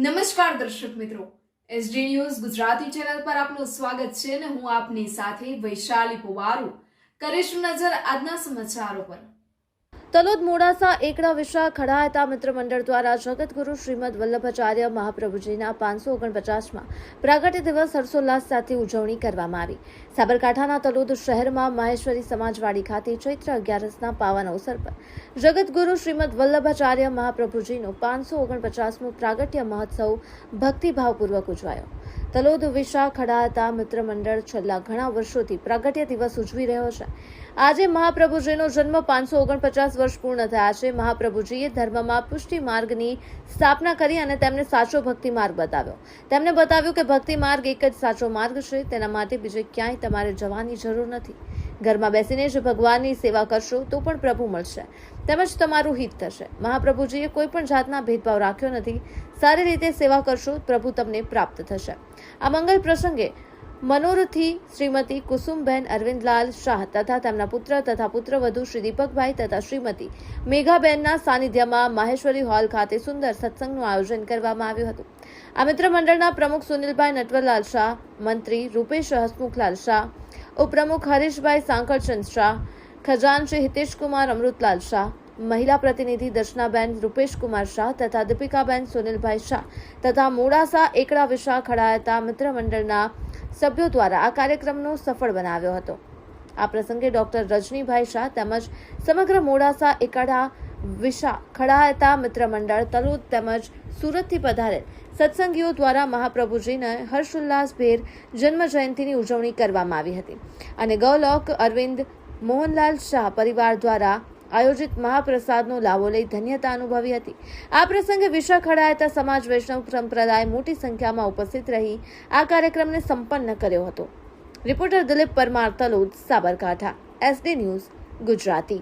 નમસ્કાર દર્શક મિત્રો, એસડી ન્યૂઝ ગુજરાતી ચેનલ પર આપનું સ્વાગત છે અને હું આપની સાથે વૈશાલી પુવારુ કરીશું નજર આજના સમાચારો પર। તલોદ મોડાસા એકડા વિશા ખડાયતા મિત્ર મંડળ દ્વારા જગતગુરુ શ્રીમદ વલ્લભાચાર્ય મહાપ્રભુજીના 549માં પ્રાગટ્ય દિવસ હર્ષોલ્લાસ સાથે ઉજવણી કરવામાં આવી। સાબરકાંઠાના તલોદ શહેરમાં મહેશ્વરી સમાજવાડી ખાતે ચૈત્ર 11ના પાવન અવસર પર જગતગુરુ શ્રીમદ વલ્લભાચાર્ય મહાપ્રભુજીનો 549મો પ્રાગટ્ય મહોત્સવ ભક્તિભાવપૂર્વક ઉજવાયો। તલોદ વિશા ખડાયતા મિત્ર મંડળ છેલ્લા ઘણા વર્ષોથી પ્રાગટ્ય દિવસ ઉજવી રહ્યો છે। આજે મહાપ્રભુજીનો જન્મ 549 વર્ષ પૂર્ણ થયા છે। મહાપ્રભુજીએ ધર્મમાં પુષ્ટિ માર્ગની સ્થાપના કરી અને તેમને સાચો ભક્તિ માર્ગ બતાવ્યો। તેમણે બતાવ્યું કે ભક્તિ માર્ગ એક જ સાચો માર્ગ છે, તેના માટે બીજે ક્યાંય તમારે જવાની જરૂર નથી। ઘરમાં બેસીને જ ભગવાનની સેવા કરશો તો પણ પ્રભુ મળશે, તેમજ તમારું હિત થશે। મહાપ્રભુજીએ કોઈ પણ જાતના ભેદભાવ રાખ્યો નથી। સારી રીતે સેવા કરશો પ્રભુ તમને પ્રાપ્ત થશે। આ મંગલ પ્રસંગે મનોરથી શ્રીમતી કુસુમબેન અરવિંદલાલ શાહ તથા તેમના પુત્ર તથા પુત્રવધુ શ્રી દીપકભાઈ તથા શ્રીમતી મેઘાબેનના સાનિધ્યમાં માહેશ્વરી હોલ ખાતે સુંદર સત્સંગનું આયોજન કરવામાં આવ્યું હતું। આ મિત્ર મંડળના પ્રમુખ સુનિલભાઈ નટવરલાલ શાહ, મંત્રી રૂપેશ હસમુખલાલ શાહ, ઉપપ્રમુખ હરીશભાઈ સાંકળચંદ શાહ, ખજાનચી હિતેશકુમાર અમૃતલાલ શાહ, મહિલા પ્રતિનિધિ દર્શનાબેન રૂપેશકુમાર શાહ તથા દીપિકાબેન સુનિલભાઈ શાહ તથા મોડાસા એકડા વિશા ખડાયતા મિત્ર મંડળના સભ્યો દ્વારા આ કાર્યક્રમનો સફળ બનાવ્યો હતો। આ પ્રસંગે ડોક્ટર રજનીભાઈ શાહ તેમજ સમગ્ર મોડાસા એકડા વિશા ખડાયતા મિત્ર મંડળ તલોદ તેમજ સુરતથી પધારેલ સત્સંગીઓ દ્વારા મહાપ્રભુજીને હર્ષોલ્લાસભેર જન્મ જયંતિની ઉજવણી કરવામાં આવી હતી અને ગૌલોક અરવિંદ મોહનલાલ શાહ પરિવાર દ્વારા આયોજિત મહાપ્રસાદનો લાભો લઈ ધન્યતા અનુભવી હતી। આ પ્રસંગે વિશા ખડાયતા સમાજ વૈષ્ણવ સંપ્રદાય મોટી સંખ્યામાં ઉપસ્થિત રહી આ કાર્યક્રમને સંપન્ન કર્યો હતો। Reporter Dilip Parmar, Talod, Sabarkantha, SD news Gujarati.